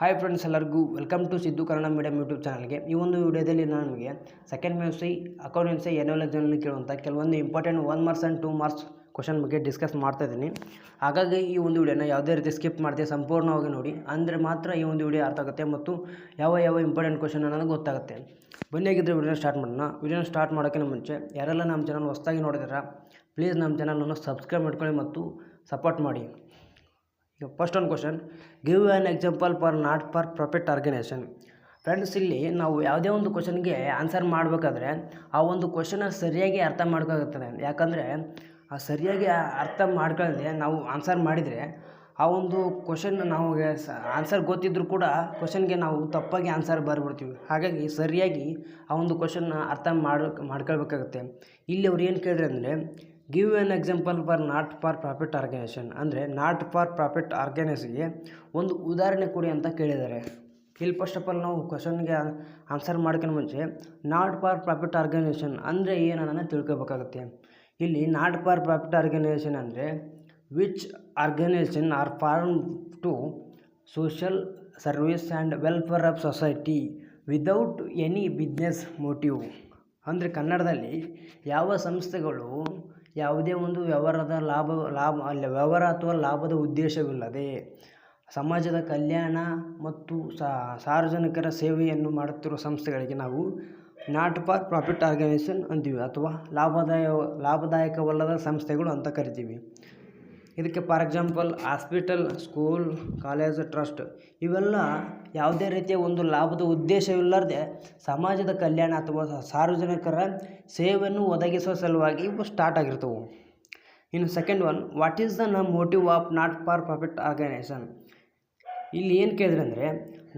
Hi friends, ಎಲ್ಲರಿಗೂ welcome to Siddu Kannada medium YouTube ಚಾನಲ್ಗೆ. ಈ ಒಂದು ವಿಡಿಯೋದಲ್ಲಿ ನಾನು ನಿಮಗೆ ಸೆಕೆಂಡ್ PUC ಅಕೌಂಟೆನ್ಸಿ ಎನ್ಯುವಲ್ ಎಕ್ಸಾಮ್ನಲ್ಲಿ ಕೇಳುವಂಥ ಕೆಲವೊಂದು important 1 marks and 2 marks question ಬಗ್ಗೆ ಡಿಸ್ಕಸ್ ಮಾಡ್ತಾ ಇದ್ದೀನಿ. ಹಾಗಾಗಿ ಈ ಒಂದು ವಿಡಿಯೋನ ಯಾವುದೇ ರೀತಿ ಸ್ಕಿಪ್ ಮಾಡದೆ ಸಂಪೂರ್ಣವಾಗಿ ನೋಡಿ, ಅಂದರೆ ಮಾತ್ರ ಈ ಒಂದು ವಿಡಿಯೋ ಅರ್ಥ ಆಗುತ್ತೆ ಮತ್ತು ಯಾವ ಇಂಪಾರ್ಟೆಂಟ್ ಕ್ವಶನ್ ಅನ್ನೋದು ಗೊತ್ತಾಗುತ್ತೆ. ಬನ್ನಿಯಾಗಿದ್ದರೆ ವಿಡಿಯೋನ ಸ್ಟಾರ್ಟ್ ಮಾಡೋಣ. ವಿಡಿಯೋನ ಸ್ಟಾರ್ಟ್ ಮಾಡೋಕ್ಕಿಂತ ಮುಂಚೆ ಯಾರೆಲ್ಲ ನಮ್ಮ ಚಾನಲ್ ಹೊಸದಾಗಿ ನೋಡಿದಾರ ಪ್ಲೀಸ್ ನಮ್ಮ ಚಾನಲನ್ನು ಸಬ್ಸ್ಕ್ರೈಬ್ ಮಾಡ್ಕೊಳ್ಳಿ ಮತ್ತು ಸಪೋರ್ಟ್ ಮಾಡಿ. ಫಸ್ಟ್ ಒಂದು question, give an example for not for profit organisation. Friends, ಇಲ್ಲಿ ನಾವು ಯಾವುದೇ ಒಂದು ಕ್ವಶನ್ಗೆ ಆನ್ಸರ್ ಮಾಡಬೇಕಾದ್ರೆ ಆ ಒಂದು ಕ್ವಶನ ಸರಿಯಾಗಿ ಅರ್ಥ ಮಾಡ್ಕೋಗುತ್ತದೆ. ಯಾಕಂದರೆ ಆ ಸರಿಯಾಗಿ ಅರ್ಥ ಮಾಡ್ಕೊಳ್ಳದೆ ನಾವು ಆನ್ಸರ್ ಮಾಡಿದರೆ ಆ ಒಂದು ಕ್ವಶನ್ ನಮಗೆ ಆನ್ಸರ್ ಗೊತ್ತಿದ್ದರೂ ಕೂಡ ಕ್ವಶನ್ಗೆ ನಾವು ತಪ್ಪಾಗಿ ಆನ್ಸರ್ ಬರ್ಬಿಡ್ತೀವಿ. ಹಾಗಾಗಿ ಸರಿಯಾಗಿ ಆ ಒಂದು ಕ್ವಶನ್ನ ಅರ್ಥ ಮಾಡ್ಕೊಳ್ಬೇಕಾಗುತ್ತೆ. ಇಲ್ಲಿ ಅವ್ರು ಏನು ಕೇಳಿದ್ರೆ ಅಂದರೆ give an example for not for profit organisation, ಅಂದರೆ ನಾಟ್ ಫಾರ್ ಪ್ರಾಫಿಟ್ ಆರ್ಗನೈಸ್ಗೆ ಒಂದು ಉದಾಹರಣೆ ಕೊಡಿ ಅಂತ ಕೇಳಿದ್ದಾರೆ. ಇಲ್ಲಿ ಫಸ್ಟ್ ಆಫ್ ಆಲ್ ನಾವು ಕ್ವಶನ್ಗೆ ಆನ್ಸರ್ ಮಾಡೋಕ್ಕಿಂತ ಮುಂಚೆ ನಾಟ್ ಫಾರ್ ಪ್ರಾಫಿಟ್ ಆರ್ಗನೈಸೇಷನ್ ಅಂದರೆ ಏನನ್ನ ತಿಳ್ಕೊಬೇಕಾಗುತ್ತೆ. ಇಲ್ಲಿ ನಾಟ್ ಫಾರ್ ಪ್ರಾಫಿಟ್ ಆರ್ಗನೈಸೇಷನ್ ಅಂದರೆ which organisation are form to social service and welfare of society without any business motive. ಅಂದರೆ ಕನ್ನಡದಲ್ಲಿ ಯಾವ ಸಂಸ್ಥೆಗಳು ಯಾವುದೇ ಒಂದು ವ್ಯವಹಾರ ಅಥವಾ ಲಾಭದ ಉದ್ದೇಶವಿಲ್ಲದೆ ಸಮಾಜದ ಕಲ್ಯಾಣ ಮತ್ತು ಸಾರ್ವಜನಿಕರ ಸೇವೆಯನ್ನು ಮಾಡುತ್ತಿರುವ ಸಂಸ್ಥೆಗಳಿಗೆ ನಾವು ನಾಟ್ ಫಾರ್ ಪ್ರಾಫಿಟ್ ಆರ್ಗನೈಸೇಷನ್ ಅಂತೀವಿ, ಅಥವಾ ಲಾಭದಾಯಕವಲ್ಲದ ಸಂಸ್ಥೆಗಳು ಅಂತ ಕರಿತೀವಿ. ಇದಕ್ಕೆ for example hospital, school, college, trust ಇವೆಲ್ಲ ಯಾವುದೇ ರೀತಿಯ ಒಂದು ಲಾಭದ ಉದ್ದೇಶವಿಲ್ಲದೆ ಸಮಾಜದ ಕಲ್ಯಾಣ ಅಥವಾ ಸಾರ್ವಜನಿಕರ ಸೇವೆಯನ್ನು ಒದಗಿಸುವ ಸಲುವಾಗಿ ಇವು ಸ್ಟಾರ್ಟ್ ಆಗಿರ್ತವೆ. ಇನ್ನು second one, what is the motive of not for profit organisation. ಇಲ್ಲಿ ಏನು ಕೇಳಿದ್ರೆ ಅಂದರೆ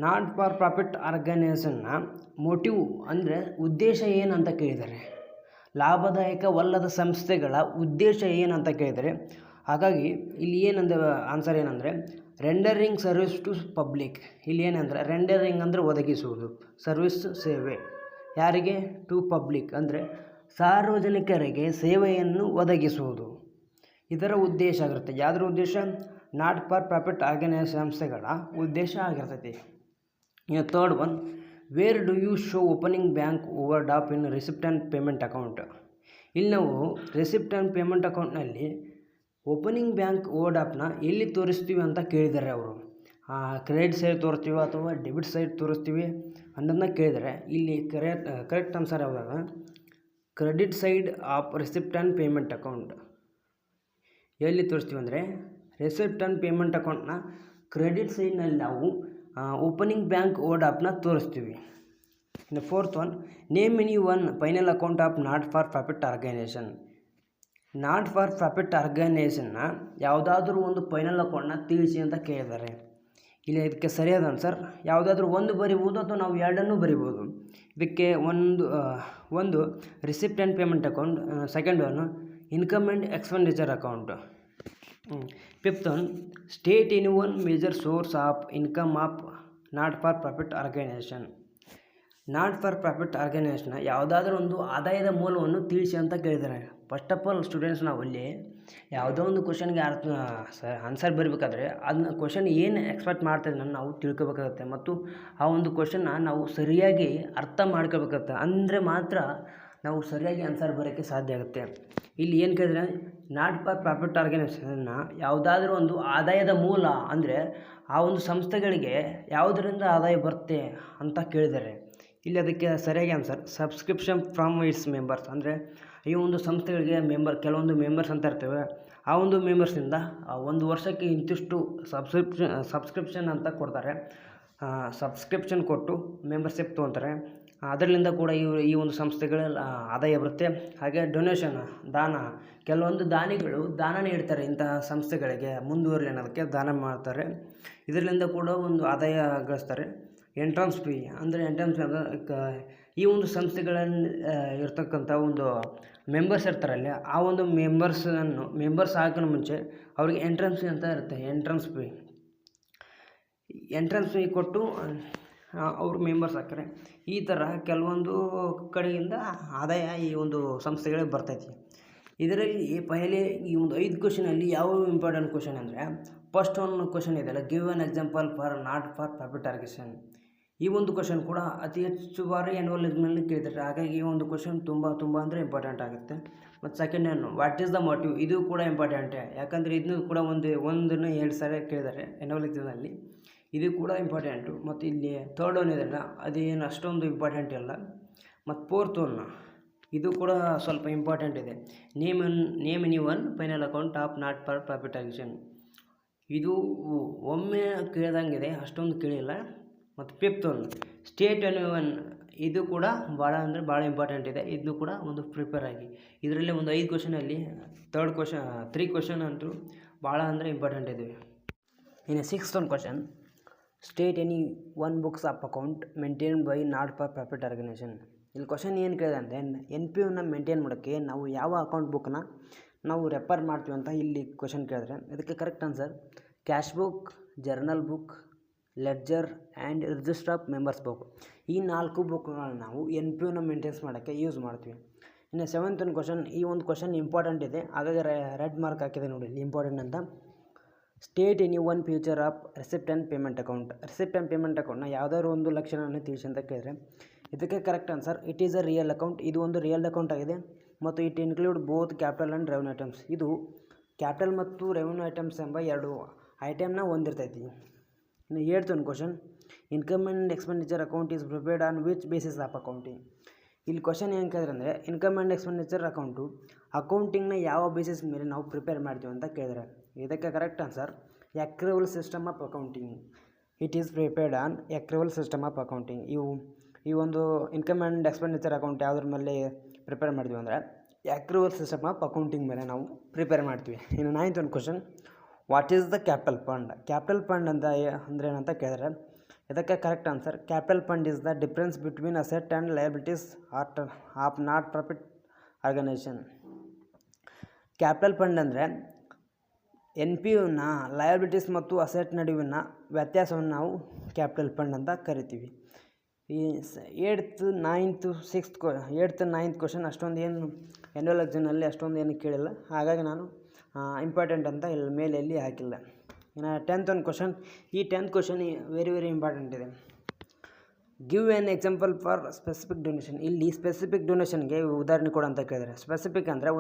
ನಾಟ್ ಫಾರ್ ಪ್ರಾಫಿಟ್ ಆರ್ಗನೈಸೇಷನ್ನ ಮೋಟಿವ್ ಅಂದರೆ ಉದ್ದೇಶ ಏನಂತ ಕೇಳಿದ್ದಾರೆ. ಲಾಭದಾಯಕವಲ್ಲದ ಸಂಸ್ಥೆಗಳ ಉದ್ದೇಶ ಏನಂತ ಕೇಳಿದರೆ, ಹಾಗಾಗಿ ಇಲ್ಲಿ ಏನಂದ ಆನ್ಸರ್ ಏನಂದರೆ ರೆಂಡರಿಂಗ್ ಸರ್ವಿಸ್ ಟು ಪಬ್ಲಿಕ್. ಇಲ್ಲಿ ಏನಂದರೆ ರೆಂಡರಿಂಗ್ ಅಂದರೆ ಒದಗಿಸುವುದು, ಸರ್ವಿಸ್ ಸೇವೆ ಯಾರಿಗೆ, ಟು ಪಬ್ಲಿಕ್ ಅಂದರೆ ಸಾರ್ವಜನಿಕರಿಗೆ ಸೇವೆಯನ್ನು ಒದಗಿಸುವುದು, ಇದರ ಉದ್ದೇಶ ಆಗಿರುತ್ತೆ. ಯಾವುದರ ಉದ್ದೇಶ? ನಾಟ್ ಫಾರ್ ಪ್ರಾಫಿಟ್ ಆರ್ಗನೈಸ್ ಸಂಸ್ಥೆಗಳ ಉದ್ದೇಶ ಆಗಿರ್ತೈತಿ. ಇನ್ನು third one, where do you show opening bank overdraft in receipt and payment account. ಇಲ್ಲಿ ನಾವು ರಿಸಿಪ್ಟ್ ಆ್ಯಂಡ್ ಪೇಮೆಂಟ್ ಅಕೌಂಟ್ನಲ್ಲಿ ಓಪನಿಂಗ್ ಬ್ಯಾಂಕ್ ಓವರ್ ಡ್ರಾಫ್ಟ್ನ ಎಲ್ಲಿ ತೋರಿಸ್ತೀವಿ ಅಂತ ಕೇಳಿದ್ದಾರೆ ಅವರು. ಕ್ರೆಡಿಟ್ ಸೈಡ್ ತೋರಿಸ್ತೀವಿ ಅಥವಾ ಡೆಬಿಟ್ ಸೈಡ್ ತೋರಿಸ್ತೀವಿ ಅನ್ನೋದನ್ನ ಕೇಳಿದರೆ ಇಲ್ಲಿ ಕರೆಕ್ಟ್ ಆನ್ಸರ್ ಯಾವಾಗ, credit side of receipt and payment account. ಎಲ್ಲಿ ತೋರಿಸ್ತೀವಿ ಅಂದರೆ ರಿಸಿಪ್ಟ್ ಆ್ಯಂಡ್ ಪೇಮೆಂಟ್ ಅಕೌಂಟ್ನ ಕ್ರೆಡಿಟ್ ಸೈಡ್ನಲ್ಲಿ ನಾವು ಓಪನಿಂಗ್ ಬ್ಯಾಂಕ್ ಓವರ್ ಡ್ರಾಫ್ಟ್ನ ತೋರಿಸ್ತೀವಿ. ಇನ್ನು fourth one, name any one final account of not for profit organisation. Not for profit ಆರ್ಗನೈಸೇಷನ್ನ ಯಾವುದಾದ್ರೂ ಒಂದು ಫೈನಲ್ ಅಕೌಂಟ್ನ ತಿಳಿಸಿ ಅಂತ ಕೇಳಿದ್ದಾರೆ. ಇಲ್ಲಿ ಇದಕ್ಕೆ ಸರಿಯಾದ ಆನ್ಸರ್ ಯಾವುದಾದ್ರೂ ಒಂದು ಬರಿಬೋದು ಅಥವಾ ನಾವು ಎರಡನ್ನೂ ಬರಿಬೋದು. ಇದಕ್ಕೆ ಒಂದು receipt and payment account, second one income and expenditure account. Fifth one, state any one major source of income of not for profit organisation. Not for profit ಆರ್ಗನೈಸೇಷನ್ನ ಯಾವುದಾದ್ರೂ ಒಂದು ಆದಾಯದ ಮೂಲವನ್ನು ತಿಳಿಸಿ ಅಂತ ಕೇಳಿದ್ದಾರೆ. ಫಸ್ಟ್ ಆಫ್ ಆಲ್ ಸ್ಟೂಡೆಂಟ್ಸ್, ನಾವು ಅಲ್ಲಿ ಯಾವುದೋ ಒಂದು ಕ್ವಶನ್ಗೆ ಆನ್ಸರ್ ಬರಬೇಕಾದ್ರೆ ಅದನ್ನ ಕ್ವಶನ್ ಏನು ಎಕ್ಸ್ಪೆಕ್ಟ್ ಮಾಡ್ತಾಯಿದ್ದ ನಾವು ತಿಳ್ಕೊಬೇಕಾಗುತ್ತೆ ಮತ್ತು ಆ ಒಂದು ಕ್ವಶನ್ನ ನಾವು ಸರಿಯಾಗಿ ಅರ್ಥ ಮಾಡ್ಕೋಬೇಕಾಗುತ್ತೆ. ಅಂದರೆ ಮಾತ್ರ ನಾವು ಸರಿಯಾಗಿ ಆನ್ಸರ್ ಬರೋಕ್ಕೆ ಸಾಧ್ಯ ಆಗುತ್ತೆ. ಇಲ್ಲಿ ಏನು ಕೇಳಿದ್ರೆ ನಾಟ್ ಫಾರ್ ಪ್ರಾಫಿಟ್ ಆರ್ಗನೈಸೇಷನ್ನ ಯಾವುದಾದ್ರೂ ಒಂದು ಆದಾಯದ ಮೂಲ ಅಂದರೆ ಆ ಒಂದು ಸಂಸ್ಥೆಗಳಿಗೆ ಯಾವುದರಿಂದ ಆದಾಯ ಬರುತ್ತೆ ಅಂತ ಕೇಳಿದ್ದಾರೆ. ಇಲ್ಲಿ ಅದಕ್ಕೆ ಸರಿಯಾಗಿ answer subscription from its members. ಅಂದರೆ ಈ ಒಂದು ಸಂಸ್ಥೆಗಳಿಗೆ ಕೆಲವೊಂದು ಮೆಂಬರ್ಸ್ ಅಂತ ಇರ್ತೇವೆ, ಆ ಒಂದು ಮೆಂಬರ್ಸಿಂದ ಒಂದು ವರ್ಷಕ್ಕೆ ಇಂತಿಷ್ಟು ಸಬ್ಸ್ಕ್ರಿಪ್ಷನ್ ಅಂತ ಕೊಡ್ತಾರೆ. ಸಬ್ಸ್ಕ್ರಿಪ್ಷನ್ ಕೊಟ್ಟು ಮೆಂಬರ್ಶಿಪ್ ತೊಗೊತಾರೆ. ಅದರಿಂದ ಕೂಡ ಈ ಒಂದು ಸಂಸ್ಥೆಗಳ ಆದಾಯ ಬರುತ್ತೆ. ಹಾಗೆ ಡೊನೇಷನ್, ದಾನ, ಕೆಲವೊಂದು ದಾನಿಗಳು ದಾನ ನೀಡ್ತಾರೆ ಇಂತಹ ಸಂಸ್ಥೆಗಳಿಗೆ ಮುಂದುವರಲಿ ಅನ್ನೋದಕ್ಕೆ ದಾನ ಮಾಡ್ತಾರೆ. ಇದರಿಂದ ಕೂಡ ಒಂದು ಆದಾಯ ಗಳಿಸ್ತಾರೆ. ಎಂಟ್ರೆನ್ಸ್ ಫೀ ಅಂದರೆ ಈ ಒಂದು ಸಂಸ್ಥೆಗಳಲ್ಲಿ ಇರ್ತಕ್ಕಂಥ ಒಂದು ಮೆಂಬರ್ಸ್ ಇರ್ತಾರಲ್ಲಿ ಆ ಒಂದು ಮೆಂಬರ್ಸ್ ಹಾಕೋಣ ಮುಂಚೆ ಅವ್ರಿಗೆ ಎಂಟ್ರೆನ್ಸ್ ಫೀ ಅಂತ ಇರುತ್ತೆ. ಎಂಟ್ರೆನ್ಸ್ ಫೀ ಕೊಟ್ಟು ಅವರು ಮೆಂಬರ್ಸ್ ಹಾಕ್ತಾರೆ. ಈ ಥರ ಕೆಲವೊಂದು ಕಡೆಯಿಂದ ಆದಾಯ ಈ ಒಂದು ಸಂಸ್ಥೆಗಳಿಗೆ ಬರ್ತೈತಿ. ಇದರಲ್ಲಿ ಪಹಲೆ ಈ ಒಂದು 5 ಕ್ವಶನಲ್ಲಿ ಯಾವ ಇಂಪಾರ್ಟೆಂಟ್ ಕ್ವಶನ್ ಅಂದರೆ ಫಸ್ಟ್ ಒಂದು ಕ್ವಶನ್ ಇದೆಯಲ್ಲ, give an example for not for profit organisation. ಈ ಒಂದು ಕ್ವಶನ್ ಕೂಡ ಅತಿ ಹೆಚ್ಚು ಬಾರಿ ಆ್ಯನ್ಯುವಲ್ ಎಕ್ಸಾಮ್ನಲ್ಲಿ ಕೇಳಿದ್ದಾರೆ. ಹಾಗಾಗಿ ಈ ಒಂದು ಕ್ವಶನ್ ತುಂಬ ಅಂದರೆ ಇಂಪಾರ್ಟೆಂಟ್ ಆಗುತ್ತೆ. ಮತ್ತು ಸೆಕೆಂಡ್ ಏನು, ವಾಟ್ ಈಸ್ ದ ಮೋಟಿವ್, ಇದು ಕೂಡ ಇಂಪಾರ್ಟೆಂಟೇ. ಯಾಕಂದರೆ ಇದನ್ನು ಕೂಡ ಒಂದನ್ನು 2 ಸಾರಿ ಕೇಳಿದ್ದಾರೆ ಆ್ಯನ್ಯುವಲ್ ಎಕ್ಸಾಮ್ನಲ್ಲಿ, ಇದು ಕೂಡ ಇಂಪಾರ್ಟೆಂಟು. ಮತ್ತು ಇಲ್ಲಿ ಥರ್ಡ್ ಒನ್ ಇದೆಯಲ್ಲ, ಅದೇನು ಅಷ್ಟೊಂದು ಇಂಪಾರ್ಟೆಂಟ್ ಇಲ್ಲ. ಮತ್ತು ಫೋರ್ತ್ ಒನ್, ಇದು ಕೂಡ ಸ್ವಲ್ಪ ಇಂಪಾರ್ಟೆಂಟ್ ಇದೆ. Name any one final account of not for profit organisation. ಇದು ಒಮ್ಮೆ ಕೇಳಿದಂಗಿದೆ, ಅಷ್ಟೊಂದು ಕೇಳಿಲ್ಲ. ಮತ್ತು fifth one, state any one, ಇದು ಕೂಡ ಭಾಳ ಇಂಪಾರ್ಟೆಂಟ್ ಇದೆ. ಇದು ಕೂಡ ಒಂದು ಪ್ರಿಪೇರ್ ಆಗಿ. ಇದರಲ್ಲಿ ಒಂದು 5 ಕ್ವಶನಲ್ಲಿ 3 ಕ್ವಶನ್ ಅಂತೂ ಭಾಳ ಅಂದರೆ ಇಂಪಾರ್ಟೆಂಟ್ ಇದೆ. ಇನ್ನು 6th ಒಂದು question, state any one books of account maintain by not for profit organisation. ಇಲ್ಲಿ ಕ್ವಶನ್ ಏನು ಕೇಳಿದೆ ಅಂದರೆ, NPOನ ಮೇಂಟೈನ್ ಮಾಡೋಕ್ಕೆ ನಾವು ಯಾವ ಅಕೌಂಟ್ ಬುಕ್ನ ನಾವು ರೆಫರ್ ಮಾಡ್ತೀವಿ ಅಂತ ಇಲ್ಲಿ ಕ್ವಶನ್ ಕೇಳಿದ್ರೆ, ಇದಕ್ಕೆ correct answer cash book, journal book, ledger and register of members book. ಈ 4 ಬುಕ್ಗಳನ್ನ ನಾವು NPOನ ಮೇಂಟೈನ್ಸ್ ಮಾಡೋಕ್ಕೆ ಯೂಸ್ ಮಾಡ್ತೀವಿ. ಇನ್ನು 7th ಒಂದು ಕ್ವಶನ್, ಈ ಒಂದು ಕ್ವಶನ್ ಇಂಪಾರ್ಟೆಂಟ್ ಇದೆ, ಹಾಗಾಗಿ ರೆಡ್ ಮಾರ್ಕ್ ಹಾಕಿದೆ ನೋಡಿ ಇಲ್ಲಿ ಇಂಪಾರ್ಟೆಂಟ್ ಅಂತ. State any one future of receipt and payment account. Receipt and payment ಅಕೌಂಟ್ನ ಯಾವುದಾದ್ರು ಒಂದು ಲಕ್ಷಣವನ್ನು ತಿಳಿಸಿ ಅಂತ ಕೇಳಿದ್ರೆ, ಇದಕ್ಕೆ correct answer it is a real account. ಇದು ಒಂದು ರಿಯಲ್ ಅಕೌಂಟ್ ಆಗಿದೆ. ಮತ್ತು it include both capital and revenue items. ಇದು ಕ್ಯಾಪಿಟಲ್ ಮತ್ತು ರೆವೆನ್ಯೂ ಐಟಮ್ಸ್ ಎಂಬ 2 ಐಟಮ್ನ ಹೊಂದಿರ್ತೈತಿ. ಇನ್ನು 8th ಒಂದು question, income and expenditure account is prepared on which basis of accounting. ಇಲ್ಲಿ ಕ್ವಶನ್ ಏನು ಕೇಳಿದ್ರೆ ಅಂದರೆ, ಇನ್ಕಮ್ ಆ್ಯಂಡ್ ಎಕ್ಸ್ಪೆಂಡಿಚರ್ ಅಕೌಂಟಿಂಗ್ನ ಯಾವ ಬೇಸಿಸ್ ಮೇಲೆ ನಾವು ಪ್ರಿಪೇರ್ ಮಾಡ್ತೀವಿ ಅಂತ ಕೇಳಿದ್ರೆ, ಇದಕ್ಕೆ correct answer accrual system of accounting. It is prepared on accrual system of accounting. ಈ ಒಂದು ಇನ್ಕಮ್ ಆ್ಯಂಡ್ ಎಕ್ಸ್ಪೆಂಡಿಚರ್ ಅಕೌಂಟ್ ಯಾವುದ್ರ ಮೇಲೆ ಪ್ರಿಪೇರ್ ಮಾಡ್ತೀವಿ ಅಂದರೆ, ಅಕ್ರೂವಲ್ ಸಿಸ್ಟಮ್ ಆಫ್ ಅಕೌಂಟಿಂಗ್ ಮೇಲೆ ನಾವು ಪ್ರಿಪೇರ್ ಮಾಡ್ತೀವಿ. ಇನ್ನು 9th ಒಂದು question, what is the capital fund. Capital fund ಅಂತ ಅಂದರೆ ಏನಂತ ಕೇಳಿದ್ರೆ, ಇದಕ್ಕೆ correct answer capital fund is the difference between asset and liabilities of not profit organisation. Capital fund ಅಂದರೆ NPOನ ಲಯಬಿಲಿಟೀಸ್ ಮತ್ತು ಅಸೆಟ್ ನಡುವಿನ ವ್ಯತ್ಯಾಸವನ್ನು ನಾವು ಕ್ಯಾಪಿಟಲ್ ಫಂಡ್ ಅಂತ ಕರಿತೀವಿ. ಈ 8th 9th ಕ್ವಶನ್ ಅಷ್ಟೊಂದು ಏನು ಆ್ಯನ್ಯುವಲ್ ಎಕ್ಸಾಮ್ನಲ್ಲಿ ಅಷ್ಟೊಂದು ಏನು ಕೇಳಿಲ್ಲ, ಹಾಗಾಗಿ ನಾನು ಇಂಪಾರ್ಟೆಂಟ್ ಅಂತ ಇಲ್ಲಿ ಮೇಲೆ ಎಲ್ಲಿ ಹಾಕಿಲ್ಲ. ಇನ್ನು 10th ಒಂದು ಕ್ವಶನ್, ಈ 10th ಕ್ವಶನ್ ವೆರಿ ಇಂಪಾರ್ಟೆಂಟ್ ಇದೆ. Give an example for specific donation. ಇಲ್ಲಿ ಸ್ಪೆಸಿಫಿಕ್ ಡೊನೇಷನ್ಗೆ ಉದಾಹರಣೆ ಕೊಡು ಅಂತ ಕೇಳಿದರೆ, ಸ್ಪೆಸಿಫಿಕ್ ಅಂದರೆ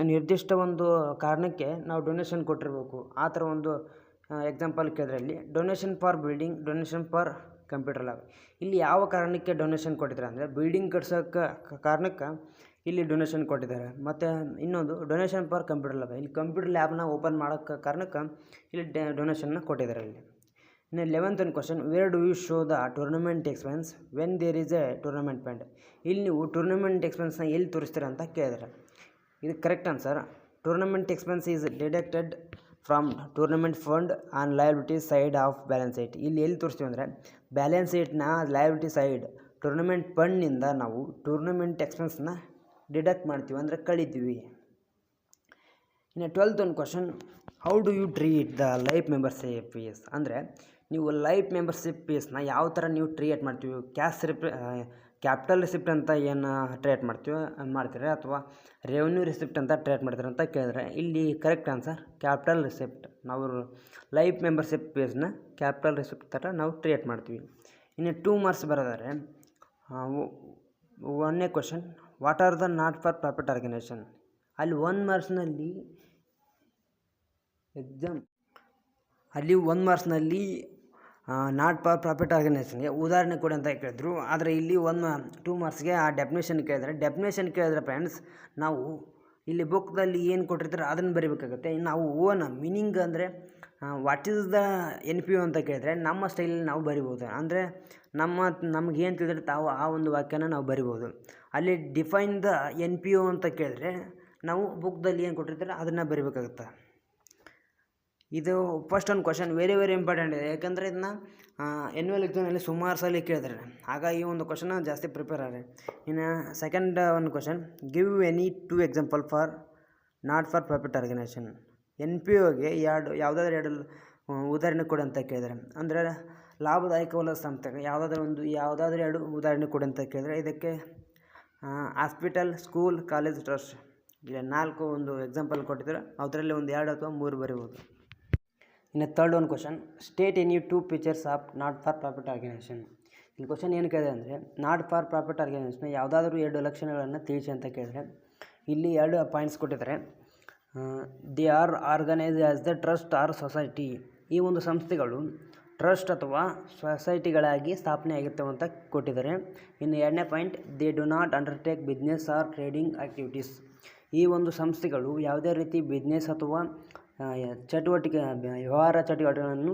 ನಿರ್ದಿಷ್ಟ ಒಂದು ಕಾರಣಕ್ಕೆ ನಾವು ಡೊನೇಷನ್ ಕೊಟ್ಟಿರಬೇಕು. ಆ ಥರ ಒಂದು ಎಕ್ಸಾಂಪಲ್ ಕೇಳಿದ್ರೆ, ಇಲ್ಲಿ donation for building, donation for computer lab. ಇಲ್ಲಿ ಯಾವ ಕಾರಣಕ್ಕೆ ಡೊನೇಷನ್ ಕೊಟ್ಟಿದ್ದಾರೆ ಅಂದರೆ, ಬಿಲ್ಡಿಂಗ್ ಕಟ್ಸೋಕ್ಕೆ ಕಾರಣಕ್ಕೆ ಇಲ್ಲಿ ಡೊನೇಷನ್ ಕೊಟ್ಟಿದ್ದಾರೆ. ಮತ್ತು ಇನ್ನೊಂದು ಡೊನೇಷನ್ ಫಾರ್ ಕಂಪ್ಯೂಟರ್ ಲ್ಯಾಬ್, ಇಲ್ಲಿ ಕಂಪ್ಯೂಟರ್ ಲ್ಯಾಬ್ನ ಓಪನ್ ಮಾಡೋಕ್ಕೆ ಕಾರಣಕ್ಕೆ ಇಲ್ಲಿ ಡೊನೇಷನ್ನ ಕೊಟ್ಟಿದ್ದಾರೆ ಇಲ್ಲಿ. ಇನ್ನು 11th ಒಂದು question, where do you show the tournament expense when there is a tournament fund. ಇಲ್ಲಿ ನೀವು ಟೂರ್ನಮೆಂಟ್ ಎಕ್ಸ್ಪೆನ್ಸ್ನ ಎಲ್ಲಿ ತೋರಿಸ್ತೀರ ಅಂತ ಕೇಳಿದ್ರೆ, ಇದು correct answer tournament expense is deducted from tournament fund on liability side of balance sheet. ಇಲ್ಲಿ ಎಲ್ಲಿ ತೋರಿಸ್ತೀವಿ ಅಂದರೆ, ಬ್ಯಾಲೆನ್ಸ್ ಶೀಟ್ನ ಲಯಬಿಲಿಟಿ ಸೈಡ್ ಟೂರ್ನಮೆಂಟ್ ಫಂಡ್ನಿಂದ ನಾವು ಟೂರ್ನಮೆಂಟ್ ಎಕ್ಸ್ಪೆನ್ಸ್ನ ಡಿಡಕ್ಟ್ ಮಾಡ್ತೀವಿ, ಅಂದರೆ ಕಳಿತೀವಿ. ಇನ್ನು 12th ಒಂದು question, how do you treat the life membership fees. ಅಂದರೆ ನೀವು ಲೈಫ್ ಮೆಂಬರ್ಶಿಪ್ ಫೀಸ್ನ ಯಾವ ಥರ ನೀವು ಟ್ರೀಟ್ ಮಾಡ್ತೀವಿ, ಕ್ಯಾಪಿಟಲ್ ರಿಸಿಪ್ಟ್ ಅಂತ ಏನು ಟ್ರೀಟ್ ಮಾಡ್ತೀರಾ ಅಥವಾ ರೆವೆನ್ಯೂ ರಿಸಿಪ್ಟ್ ಅಂತ ಟ್ರೀಟ್ ಮಾಡ್ತೀರಾ ಅಂತ ಕೇಳಿದ್ರೆ, ಇಲ್ಲಿ ಕರೆಕ್ಟ್ ಆನ್ಸರ್ ಕ್ಯಾಪಿಟಲ್ ರಿಸಿಪ್ಟ್. ನಾವು ಲೈಫ್ ಮೆಂಬರ್ಶಿಪ್ ಫೀಸ್ನ ಕ್ಯಾಪಿಟಲ್ ರಿಸಿಪ್ಟ್ ಥರ ನಾವು ಟ್ರೀಟ್ ಮಾಡ್ತೀವಿ. ಇನ್ನು 2 ಮಾರ್ಕ್ಸ್ ಬರೋದಾದ್ರೆ, 1ನೇ question, what are the not for profit organisation. ಅಲ್ಲಿ 1 ಮಾರ್ಕ್ಸ್ನಲ್ಲಿ ನಾಟ್ ಫಾರ್ ಪ್ರಾಫಿಟ್ ಆರ್ಗನೈಸೇಷನ್ಗೆ ಉದಾಹರಣೆ ಕೊಡಿ ಅಂತ ಕೇಳಿದ್ರು. ಆದರೆ ಇಲ್ಲಿ 2 ಮಾರ್ಕ್ಸ್ಗೆ ಆ ಡೆಫಿನೇಷನ್ ಕೇಳಿದ್ರೆ ಫ್ರೆಂಡ್ಸ್, ನಾವು ಇಲ್ಲಿ ಬುಕ್ದಲ್ಲಿ ಏನು ಕೊಟ್ಟಿರ್ತಾರೆ ಅದನ್ನು ಬರೀಬೇಕಾಗುತ್ತೆ. ನಾವು ಓನ್ ಮೀನಿಂಗ್ ಅಂದರೆ ವಾಟ್ ಈಸ್ ದ NPO ಅಂತ ಕೇಳಿದ್ರೆ ನಮ್ಮ ಸ್ಟೈಲಲ್ಲಿ ನಾವು ಬರಿಬೋದು. ಅಂದರೆ ನಮ್ಗೆ ಏನು ತಿಳಿದ್ರೆ ತಾವು ಆ ಒಂದು ವಾಕ್ಯನ ನಾವು ಬರಿಬೋದು. ಅಲ್ಲಿ ಡಿಫೈನ್ ದ NPO ಅಂತ ಕೇಳಿದ್ರೆ ನಾವು ಬುಕ್ದಲ್ಲಿ ಏನು ಕೊಟ್ಟಿರ್ತಾರೆ ಅದನ್ನು ಬರಿಬೇಕಾಗುತ್ತೆ. ಇದು ಫಸ್ಟ್ ಒಂದು ಕ್ವಶನ್ ವೆರಿ ಇಂಪಾರ್ಟೆಂಟ್ ಇದೆ. ಯಾಕಂದರೆ ಇದನ್ನ ಆ್ಯನ್ಯುವಲ್ ಎಕ್ಸಾಮ್ನಲ್ಲಿ ಸುಮಾರು ಸಲ ಕೇಳಿದ್ರೆ, ಹಾಗಾಗಿ ಈ ಒಂದು ಕ್ವಶನ್ ಜಾಸ್ತಿ ಪ್ರಿಪೇರ್ ಆಗಿದೆ. ಇನ್ನು ಸೆಕೆಂಡ್ ಒಂದು question, give any 2 example for not for profit organisation. NPOಗೆ ಯಾವುದಾದ್ರೂ 2 ಉದಾಹರಣೆ ಕೊಡಿ ಅಂತ ಕೇಳಿದರೆ, ಅಂದರೆ ಲಾಭದಾಯಕವಲ್ಲದ ಸಂಸ್ಥೆಗೆ ಯಾವುದಾದ್ರೂ 2 ಉದಾಹರಣೆ ಕೊಡಿ ಅಂತ ಕೇಳಿದರೆ, ಇದಕ್ಕೆ ಹಾಸ್ಪಿಟಲ್, ಸ್ಕೂಲ್, ಕಾಲೇಜ್, ಟ್ರಸ್ಟ್. ಇಲ್ಲ 4 ಒಂದು ಎಕ್ಸಾಂಪಲ್ ಕೊಟ್ಟಿದ್ದಾರೆ, ಅದರಲ್ಲಿ ಒಂದು 2 ಅಥವಾ 3 ಬರೀಬೋದು. ಇನ್ನು ಥರ್ಡ್ ಒಂದು question, state any 2 features of not for profit organisation. ಇಲ್ಲಿ ಕ್ವಶನ್ ಏನು ಕೇಳಿದೆ ಅಂದರೆ, ನಾಟ್ ಫಾರ್ ಪ್ರಾಫಿಟ್ ಆರ್ಗನೈಸೇಷನ್ ಯಾವುದಾದ್ರೂ 2 ಲಕ್ಷಣಗಳನ್ನು ತಿಳಿಸಿ ಅಂತ ಕೇಳಿದರೆ, ಇಲ್ಲಿ 2 ಪಾಯಿಂಟ್ಸ್ ಕೊಟ್ಟಿದ್ದಾರೆ. They are organise as the trust or society. ಈ ಒಂದು ಸಂಸ್ಥೆಗಳು ಟ್ರಸ್ಟ್ ಅಥವಾ ಸೊಸೈಟಿಗಳಾಗಿ ಸ್ಥಾಪನೆ ಆಗಿರ್ತವೆ ಅಂತ ಕೊಟ್ಟಿದ್ದಾರೆ. ಇನ್ನು 2ನೇ point, they do not undertake business or trading activities. ಈ ಒಂದು ಸಂಸ್ಥೆಗಳು ಯಾವುದೇ ರೀತಿ ಬಿಸ್ನೆಸ್ ಅಥವಾ ವ್ಯವಹಾರ ಚಟುವಟಿಕೆಗಳನ್ನು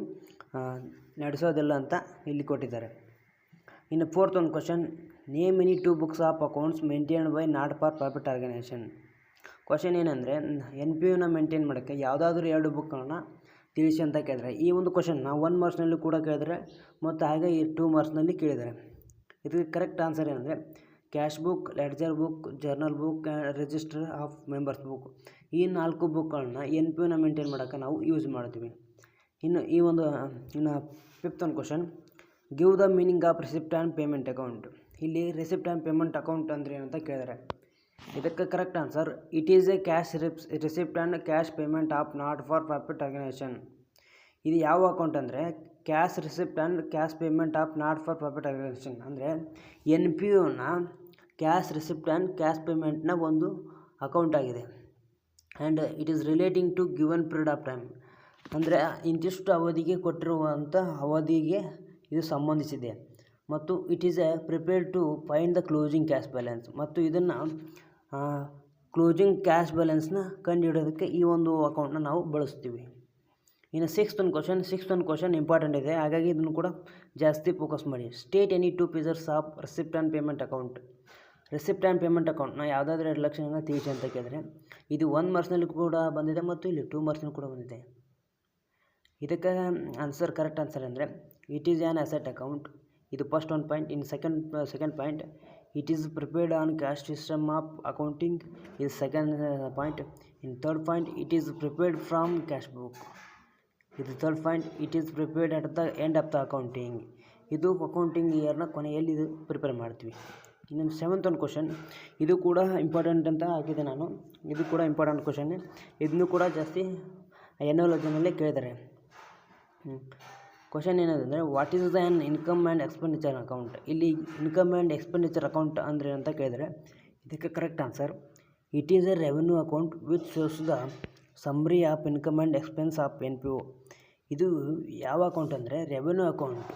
ನಡೆಸೋದಿಲ್ಲ ಅಂತ ಇಲ್ಲಿ ಕೊಟ್ಟಿದ್ದಾರೆ. ಇನ್ನು ಫೋರ್ತ್ ಒಂದು question, name any 2 books of accounts maintained by not for profit organisation. Question ಏನಂದರೆ, NPOನ ಮೇಂಟೈನ್ ಮಾಡೋಕ್ಕೆ ಯಾವುದಾದ್ರೂ 2 ಬುಕ್ಗಳನ್ನ ತಿಳಿಸಿ ಅಂತ ಕೇಳಿದರೆ, ಈ ಒಂದು ಕ್ವಶನ್ನ 1 ಮಾರ್ಕ್ಸ್ನಲ್ಲಿ ಕೂಡ ಕೇಳಿದರೆ ಮತ್ತು ಹಾಗೆ ಈ 2 ಮಾರ್ಕ್ಸ್ನಲ್ಲಿ ಕೇಳಿದ್ದಾರೆ. ಇದಕ್ಕೆ ಕರೆಕ್ಟ್ ಆನ್ಸರ್ ಏನಂದರೆ, cash book, ledger book, journal book, register of members book. ಈ 4 ಬುಕ್ಗಳನ್ನ NPOನ ಮೇಂಟೈನ್ ಮಾಡೋಕ್ಕೆ ನಾವು ಯೂಸ್ ಮಾಡ್ತೀವಿ. ಇನ್ನು ಫಿಫ್ತ್ ಒಂದು question, give the meaning of receipt and payment account. ಇಲ್ಲಿ ರಿಸಿಪ್ಟ್ ಆ್ಯಂಡ್ ಪೇಮೆಂಟ್ ಅಕೌಂಟ್ ಅಂದರೆ ಏನಂತ ಕೇಳಿದ್ದಾರೆ. ಇದಕ್ಕೆ correct answer, it is a cash receipt and cash payment of not for profit organisation. ಇದು ಯಾವ ಅಕೌಂಟ್ ಅಂದರೆ cash receipt and cash payment of not for profit organisation. ಅಂದರೆ NPOನ ಕ್ಯಾಶ್ ರಿಸಿಪ್ಟ್ ಆ್ಯಂಡ್ ಕ್ಯಾಶ್ ಪೇಮೆಂಟ್ನ ಒಂದು ಅಕೌಂಟ್ ಆಗಿದೆ. And it is relating to given period of time. ಅಂದರೆ ಇಂತಿಷ್ಟು ಅವಧಿಗೆ ಕೊಟ್ಟಿರುವಂಥ ಅವಧಿಗೆ ಇದು ಸಂಬಂಧಿಸಿದೆ. ಮತ್ತು it is a prepared to find the closing cash balance. ಮತ್ತು ಇದನ್ನು ಕ್ಲೋಸಿಂಗ್ ಕ್ಯಾಶ್ ಬ್ಯಾಲೆನ್ಸ್ನ ಕಂಡುಹಿಡಿಯೋದಕ್ಕೆ ಈ ಒಂದು ಅಕೌಂಟ್ನ ನಾವು ಬಳಸ್ತೀವಿ. ಇನ್ನು ಸಿಕ್ಸ್ತ್ ಒಂದು ಕ್ವಶನ್ ಇಂಪಾರ್ಟೆಂಟ್ ಇದೆ, ಹಾಗಾಗಿ ಇದನ್ನು ಕೂಡ ಜಾಸ್ತಿ ಫೋಕಸ್ ಮಾಡಿ. State any 2 features of receipt and payment account. Receipt and payment ಅಕೌಂಟ್ನ ಯಾವುದಾದ್ರೂ 2 ಲಕ್ಷಣಗಳನ್ನ ತಿಳಿಸಿ ಅಂತ ಕೇಳಿದರೆ, ಇದು 1 ಮಾರ್ಕ್ಸ್ನಲ್ಲಿ ಕೂಡ ಬಂದಿದೆ ಮತ್ತು ಇಲ್ಲಿ 2 ಮಾರ್ಕ್ಸ್ನಲ್ಲಿ ಕೂಡ ಬಂದಿದೆ. ಇದಕ್ಕೆ ಕರೆಕ್ಟ್ ಆನ್ಸರ್ ಅಂದರೆ, it is an asset account. ಇದು ಫಸ್ಟ್ ಒಂದು point. In second point, it is prepared on cash system of accounting. ಇದು second point. In third point, it is prepared from cash book. ಇದು third point, it is prepared at the end of the accounting. ಇದು accounting ಇಯರ್ನ ಕೊನೆಯಲ್ಲಿ ಇದು prepare ಮಾಡ್ತೀವಿ. ಇನ್ನೊಂದು 7th ಒಂದು question, ಇದು ಕೂಡ ಇಂಪಾರ್ಟೆಂಟ್ ಅಂತ ಹಾಕಿದೆ ನಾನು. ಇದು ಕೂಡ ಇಂಪಾರ್ಟೆಂಟ್ ಕ್ವಶನ್ನೇ. ಇದನ್ನು ಕೂಡ ಜಾಸ್ತಿ ಎನ್ಒಲಜಿನಲ್ಲೇ ಕೇಳಿದ್ದಾರೆ. ಕ್ವಶನ್ ಏನಂದರೆ, what is the income and expenditure account. ಇಲ್ಲಿ ಇನ್ಕಮ್ ಆ್ಯಂಡ್ ಎಕ್ಸ್ಪೆಂಡಿಚರ್ ಅಕೌಂಟ್ ಅಂದರೆ ಅಂತ ಕೇಳಿದರೆ, ಇದಕ್ಕೆ correct answer, it is A revenue account which shows the ಸಮ್ರಿ of income and expense of NPO. ಇದು ಯಾವ ಅಕೌಂಟ್ ಅಂದರೆ ರೆವೆನ್ಯೂ ಅಕೌಂಟ್.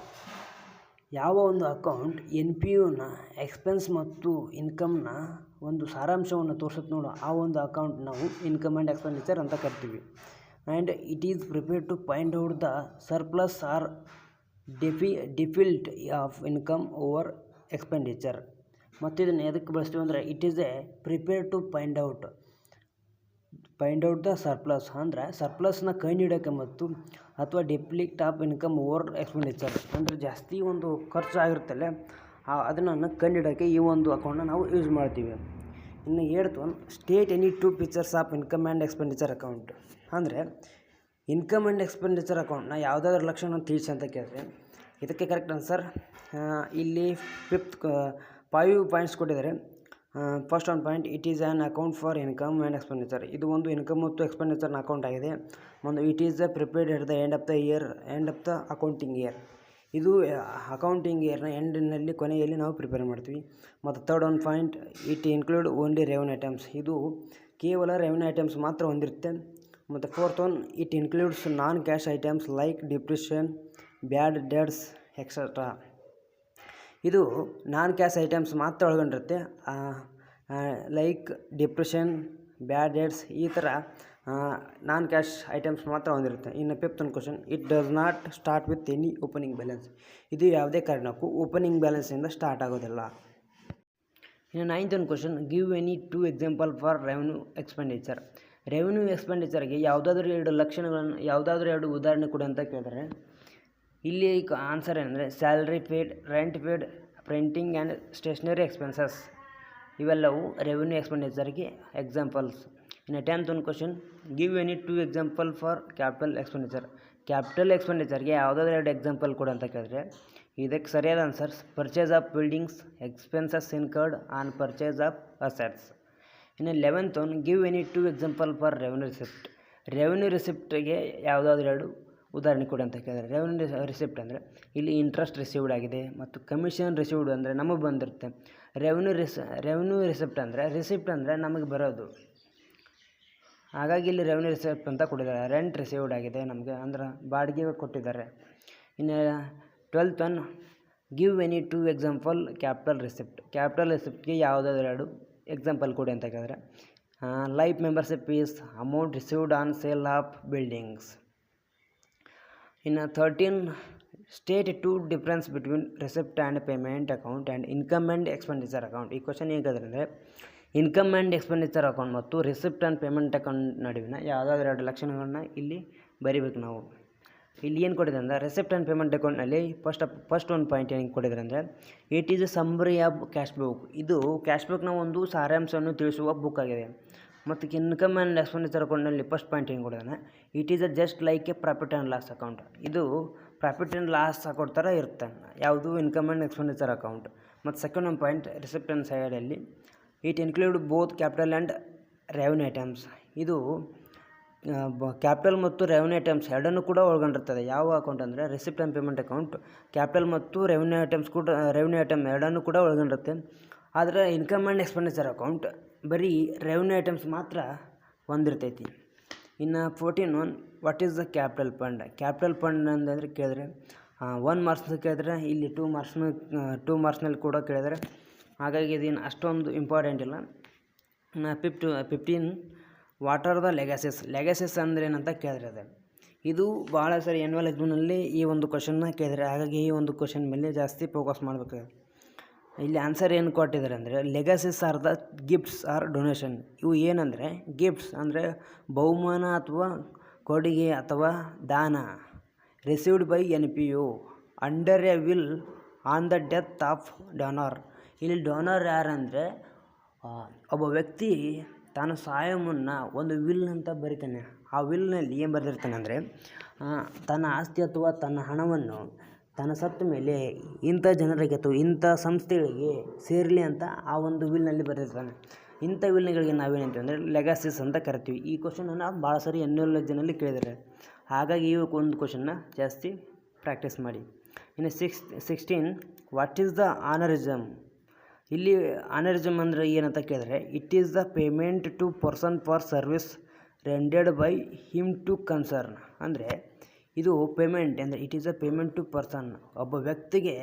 ಯಾವ ಒಂದು ಅಕೌಂಟ್ NPOನ ಎಕ್ಸ್ಪೆನ್ಸ್ ಮತ್ತು ಇನ್ಕಮ್ನ ಒಂದು ಸಾರಾಂಶವನ್ನು ತೋರಿಸುತ್ತೆ ನೋಡು, ಆ ಒಂದು ಅಕೌಂಟ್ ನಾವು ಇನ್ಕಮ್ ಆ್ಯಂಡ್ ಎಕ್ಸ್ಪೆಂಡಿಚರ್ ಅಂತ ಕರಿತೀವಿ. And it is prepared to find out the surplus or deficit of income over expenditure. ಮತ್ತು ಇದನ್ನು ಎದಕ್ಕೆ ಬಳಸ್ತೀವಿ ಅಂದರೆ, it is a prepared to find out the surplus. ಅಂದರೆ ಸರ್ಪ್ಲಸ್ನ ಕಂಡುಹಿಡಿಯೋಕ್ಕೆ ಮತ್ತು ಅಥವಾ deficit of income over expenditure, ಅಂದರೆ ಜಾಸ್ತಿ ಒಂದು ಖರ್ಚು ಆಗಿರುತ್ತಲ್ಲ ಅದನ್ನು ಕಂಡುಹಿಡಿಯೋಕ್ಕೆ ಈ ಒಂದು ಅಕೌಂಟನ್ನ ನಾವು ಯೂಸ್ ಮಾಡ್ತೀವಿ. ಇನ್ನು 8th one, state any 2 features of income and expenditure account. ಅಂದರೆ ಇನ್ಕಮ್ ಆ್ಯಂಡ್ ಎಕ್ಸ್ಪೆಂಡಿಚರ್ ಅಕೌಂಟ್ನ ಯಾವುದಾದ್ರೂ ಲಕ್ಷಣ ತಿಳಿಸಿ ಅಂತ ಕೇಳಿದ್ರೆ, ಇದಕ್ಕೆ ಕರೆಕ್ಟ್ ಆನ್ಸರ್, ಇಲ್ಲಿ 5 ಪಾಯಿಂಟ್ಸ್ ಕೊಟ್ಟಿದ್ದಾರೆ. ಫಸ್ಟ್ ಒಂದು point, it is an account for income and expenditure. ಇದು ಒಂದು ಇನ್ಕಮ್ ಮತ್ತು ಎಕ್ಸ್ಪೆಂಡಿಚರ್ನ ಅಕೌಂಟ್ ಆಗಿದೆ. ಒಂದು it is prepared at the end of the accounting year. ಇದು ಅಕೌಂಟಿಂಗ್ ಇಯರ್ನ ಎಂಡಿನಲ್ಲಿ ಕೊನೆಯಲ್ಲಿ ನಾವು ಪ್ರಿಪೇರ್ ಮಾಡ್ತೀವಿ. ಮತ್ತು ಥರ್ಡ್ ಒಂದು point, it include only revenue items. ಇದು ಕೇವಲ ರೆವೆನ್ಯೂ ಐಟಮ್ಸ್ ಮಾತ್ರ ಹೊಂದಿರುತ್ತೆ. ಮತ್ತು fourth one, it includes non cash items like ಡಿಪ್ರಿಷನ್, bad debts etcetera. ಇದು ನಾನ್ ಕ್ಯಾಶ್ ಐಟಮ್ಸ್ ಮಾತ್ರ ಒಳಗೊಂಡಿರುತ್ತೆ, ಲೈಕ್ ಡಿಪ್ರೆಷನ್, ಬ್ಯಾಡ್ ಡೆಟ್ಸ್, ಈ ಥರ ನಾನ್ ಕ್ಯಾಶ್ ಐಟಮ್ಸ್ ಮಾತ್ರ ಹೊಂದಿರುತ್ತೆ. ಇನ್ನು 5th ಒಂದು question, it does not start with any opening balance. ಇದು ಯಾವುದೇ ಕಾರಣಕ್ಕೂ ಓಪನಿಂಗ್ ಬ್ಯಾಲೆನ್ಸಿಂದ ಸ್ಟಾರ್ಟ್ ಆಗೋದಿಲ್ಲ. ಇನ್ನು 9th ಒಂದು question, give any 2 example for revenue expenditure. Revenue ಎಕ್ಸ್ಪೆಂಡಿಚರ್ಗೆ ಯಾವುದಾದ್ರೂ 2 ಲಕ್ಷಣಗಳನ್ನು, ಯಾವುದಾದ್ರೂ 2 ಉದಾಹರಣೆ ಕೊಡಿ ಅಂತ ಕೇಳಿದರೆ, ಇಲ್ಲಿ ಆನ್ಸರ್ ಏನಂದರೆ salary paid, rent paid, printing and stationery expenses. ಇವೆಲ್ಲವು ರೆವೆನ್ಯೂ ಎಕ್ಸ್ಪೆಂಡಿಚರ್ಗೆ ಎಕ್ಸಾಂಪಲ್ಸ್. ಇನ್ನು 10th ಒಂದು question, give any 2 example for capital expenditure. Capital ಎಕ್ಸ್ಪೆಂಡಿಚರ್ಗೆ ಯಾವುದಾದ್ರೂ 2 ಎಕ್ಸಾಂಪಲ್ ಕೊಡು ಅಂತ ಕೇಳಿದ್ರೆ, ಇದಕ್ಕೆ ಸರಿಯಾದ answers, purchase of buildings, expenses incurred on purchase of assets. ಇನ್ನು 11th one give any 2 example for revenue receipt. Revenue ರಿಸಿಪ್ಟ್ಗೆ ಯಾವುದಾದ್ರೂ 2 ಉದಾಹರಣೆ ಕೊಡಿ ಅಂತ ಕೇಳಿದರೆ, ರೆವೆನ್ಯೂ ರಿಸಿಪ್ಟ್ ಅಂದರೆ ಇಲ್ಲಿ ಇಂಟ್ರೆಸ್ಟ್ ರಿಸೀವ್ಡ್ ಆಗಿದೆ ಮತ್ತು ಕಮಿಷನ್ ರಿಸೀವ್ಡ್ ಅಂದರೆ ನಮಗೆ ಬಂದಿರುತ್ತೆ. ರೆವೆನ್ಯೂ ರಿಸಿಪ್ಟ್ ಅಂದರೆ ರಿಸಿಪ್ಟ್ ಅಂದರೆ ನಮಗೆ ಬರೋದು, ಹಾಗಾಗಿ ಇಲ್ಲಿ ರೆವೆನ್ಯೂ ರಿಸಿಪ್ಟ್ ಅಂತ ಕೊಟ್ಟಿದ್ದಾರೆ. ರೆಂಟ್ ರಿಸೀವ್ಡ್ ಆಗಿದೆ ನಮಗೆ, ಅಂದ್ರೆ ಬಾಡಿಗೆ ಕೊಟ್ಟಿದ್ದಾರೆ. ಇನ್ನು 12th one give any 2 example capital receipt. Capital ರಿಸಿಪ್ಟ್ಗೆ ಯಾವುದಾದ್ರೂ 2 ಎಕ್ಸಾಂಪಲ್ ಕೊಡಿ ಅಂತ ಕೇಳಿದ್ರೆ, life membership is amount received on sale of buildings. ಇನ್ನು 13 state 2 difference between receipt and payment account and income and expenditure account. ಈ ಕ್ವಶನ್ ಹೇಗಾದ್ರೆ ಅಂದರೆ, income and expenditure account ಮತ್ತು ರಿಸಿಪ್ಟ್ ಆ್ಯಂಡ್ ಪೇಮೆಂಟ್ ಅಕೌಂಟ್ ನಡುವಿನ ಯಾವುದಾದ್ರೂ 2 ಲಕ್ಷಣಗಳನ್ನ ಇಲ್ಲಿ ಬರಿಬೇಕು ನಾವು. ಇಲ್ಲಿ ಏನು ಕೊಟ್ಟಿದೆ ಅಂದರೆ, ರಿಸಿಪ್ಟ್ ಆ್ಯಂಡ್ ಪೇಮೆಂಟ್ ಅಕೌಂಟ್ನಲ್ಲಿ ಫಸ್ಟ್ ಒಂದು ಪಾಯಿಂಟ್ ಏನು ಕೊಟ್ಟಿದ್ದಾರೆ ಅಂದರೆ, it is A summary of cash book. ಇದು ಕ್ಯಾಶ್ ಬುಕ್ನ ಒಂದು ಸಾರಾಂಶವನ್ನು ತಿಳಿಸುವ ಬುಕ್ ಆಗಿದೆ. ಮತ್ತು ಇನ್ಕಮ್ ಆ್ಯಂಡ್ ಎಕ್ಸ್ಪೆಂಡಿಚರ್ ಅಕೌಂಟ್ನಲ್ಲಿ ಫಸ್ಟ್ ಪಾಯಿಂಟ್ ಏನು ಕೊಟ್ಟಿದ್ದಾನೆ, it is a just like A profit and loss account. ಇದು ಪ್ರಾಫಿಟ್ ಆ್ಯಂಡ್ ಲಾಸ್ ಅಕೌಂಟ್ ಥರ ಇರುತ್ತೆ ಯಾವುದು ಇನ್ಕಮ್ ಆ್ಯಂಡ್ ಎಕ್ಸ್ಪೆಂಡಿಚರ್ ಅಕೌಂಟ್. ಮತ್ತು ಸೆಕೆಂಡ್ ಒಂದು ಪಾಯಿಂಟ್ ರಿಸಿಪ್ಟ್ ಆ್ಯಂಡ್ ಸೈಡಲ್ಲಿ it include both capital and revenue items. ಇದು ಕ್ಯಾಪಿಟಲ್ ಮತ್ತು ರೆವೆನ್ಯೂ ಐಟಮ್ಸ್ ಎರಡನ್ನೂ ಕೂಡ ಒಳಗೊಂಡಿರ್ತದೆ. ಯಾವ ಅಕೌಂಟ್ ಅಂದರೆ receipt and payment account capital ಮತ್ತು ರೆವೆನ್ಯೂ ಐಟಮ್ ಎರಡನ್ನೂ ಕೂಡ ಒಳಗೊಂಡಿರುತ್ತೆ. ಆದರೆ ಇನ್ಕಮ್ ಆ್ಯಂಡ್ ಎಕ್ಸ್ಪೆಂಡಿಚರ್ ಅಕೌಂಟ್ ಬರೀ ರೆವೆನ್ಯೂ ಐಟಮ್ಸ್ ಮಾತ್ರ ಹೊಂದಿರ್ತೈತಿ. ಇನ್ನು 14 one what is the capital fund. Capital fund ಅಂತಂದರೆ ಕೇಳಿದ್ರೆ 1 ಮಾರ್ಕ್ಸ್ ಕೇಳಿದ್ರೆ, ಇಲ್ಲಿ 2 ಮಾರ್ಕ್ಸ್ನಲ್ಲಿ ಕೂಡ ಕೇಳಿದರೆ, ಹಾಗಾಗಿ ಇದೇನು ಅಷ್ಟೊಂದು ಇಂಪಾರ್ಟೆಂಟ್ ಇಲ್ಲ. 15 ವಾಟ್ ಆರ್ ದ ಲೆಗಸೀಸ್ ಅಂದರೆ ಏನಂತ ಕೇಳಿದ್ರೆ, ಅದೇ ಇದು ಭಾಳ ಸರಿ ಆ್ಯನ್ಯುವಲ್ ಎಕ್ಸಾಮ್ನಲ್ಲಿ ಈ ಒಂದು ಕ್ವಶನ್ನ ಕೇಳಿದರೆ, ಹಾಗಾಗಿ ಈ ಒಂದು ಕ್ವಶನ್ ಮೇಲೆ ಜಾಸ್ತಿ ಫೋಕಸ್ ಮಾಡಬೇಕು. ಇಲ್ಲಿ ಆನ್ಸರ್ ಏನು ಕೊಟ್ಟಿದ್ದಾರೆ ಅಂದರೆ, legacies are the gifts or donation. ಇವು ಏನಂದರೆ ಗಿಫ್ಟ್ಸ್ ಅಂದರೆ ಬಹುಮಾನ ಅಥವಾ ಕೊಡುಗೆ ಅಥವಾ ದಾನ, received by NPO under a will on the death of donor. ಇಲ್ಲಿ ಡೋನರ್ ಯಾರಂದರೆ, ಒಬ್ಬ ವ್ಯಕ್ತಿ ತಾನು ಸಾಯೋ ಮುನ್ನ ಒಂದು ವಿಲ್ ಅಂತ ಬರಿತಾನೆ. ಆ ವಿಲ್ನಲ್ಲಿ ಏನು ಬರೆದಿರ್ತಾನೆ ಅಂದರೆ, ತನ್ನ ಆಸ್ತಿ ಅಥವಾ ತನ್ನ ಹಣವನ್ನು ತನ್ನ ಸತ್ತ ಮೇಲೆ ಇಂಥ ಜನರಿಗೆ ಅಥವಾ ಇಂಥ ಸಂಸ್ಥೆಗಳಿಗೆ ಸೇರಲಿ ಅಂತ ಆ ಒಂದು ವಿಲ್ನಲ್ಲಿ ಬರೆದಿರ್ತಾನೆ. ಇಂಥ ವಿಲ್ಗಳಿಗೆ ನಾವೇನಂತೀವಿ ಅಂದರೆ ಲೆಗಸೀಸ್ ಅಂತ ಕರಿತೀವಿ. ಈ ಕ್ವಶನನ್ನು ಭಾಳ ಸರಿ ಆ್ಯನ್ಯುವಲ್ ಎಕ್ಸಾಮ್ನಲ್ಲಿ ಕೇಳಿದ್ದಾರೆ, ಹಾಗಾಗಿ ಈ ಒಂದು ಕ್ವಶನ್ನ ಜಾಸ್ತಿ ಪ್ರಾಕ್ಟೀಸ್ ಮಾಡಿ. ಇನ್ನು 16 ವಾಟ್ ಈಸ್ ದ ಆನರಿಸಮ್. ಇಲ್ಲಿ ಆನರಿಸಮ್ ಅಂದರೆ ಏನಂತ ಕೇಳಿದ್ರೆ, it is the payment to person for service rendered by him to concern. ಅಂದರೆ ಇದು ಪೇಮೆಂಟ್ ಅಂದರೆ it is a payment to person, ಒಬ್ಬ ವ್ಯಕ್ತಿಗೆ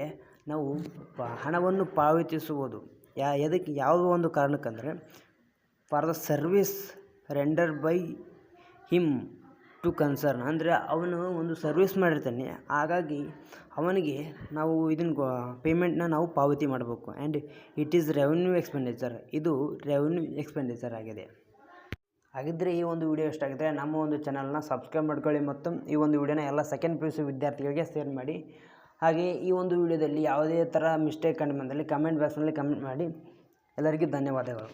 ನಾವು ಹಣವನ್ನು ಪಾವತಿಸುವುದು. ಎದಕ್ಕೆ ಯಾವುದೋ ಒಂದು ಕಾರಣಕ್ಕಂದರೆ, for the service render by him to concern ಅಂದರೆ ಅವನು ಒಂದು ಸರ್ವಿಸ್ ಮಾಡಿರ್ತಾನೆ, ಹಾಗಾಗಿ ಅವನಿಗೆ ನಾವು ಇದನ್ನು ಪೇಮೆಂಟ್ನ ನಾವು ಪಾವತಿ ಮಾಡಬೇಕು. And it is revenue expenditure, ಇದು ರೆವೆನ್ಯೂ ಎಕ್ಸ್ಪೆಂಡಿಚರ್ ಆಗಿದೆ. ಹಾಗಿದ್ದರೆ ಈ ಒಂದು ವಿಡಿಯೋ ಇಷ್ಟ ಆಗಿದ್ದರೆ ನಮ್ಮ ಒಂದು ಚಾನಲ್ನ ಸಬ್ಸ್ಕ್ರೈಬ್ ಮಾಡ್ಕೊಳ್ಳಿ ಮತ್ತು ಈ ಒಂದು ವಿಡಿಯೋನ ಎಲ್ಲ ಸೆಕೆಂಡ್ PUC ವಿದ್ಯಾರ್ಥಿಗಳಿಗೆ ಶೇರ್ ಮಾಡಿ. ಹಾಗೆ ಈ ಒಂದು ವಿಡಿಯೋದಲ್ಲಿ ಯಾವುದೇ ಥರ ಮಿಸ್ಟೇಕ್ ಕಂಡು ಬಂದಲ್ಲಿ ಕಮೆಂಟ್ ಬಾಕ್ಸ್ನಲ್ಲಿ ಕಮೆಂಟ್ ಮಾಡಿ. ಎಲ್ಲರಿಗೂ ಧನ್ಯವಾದಗಳು.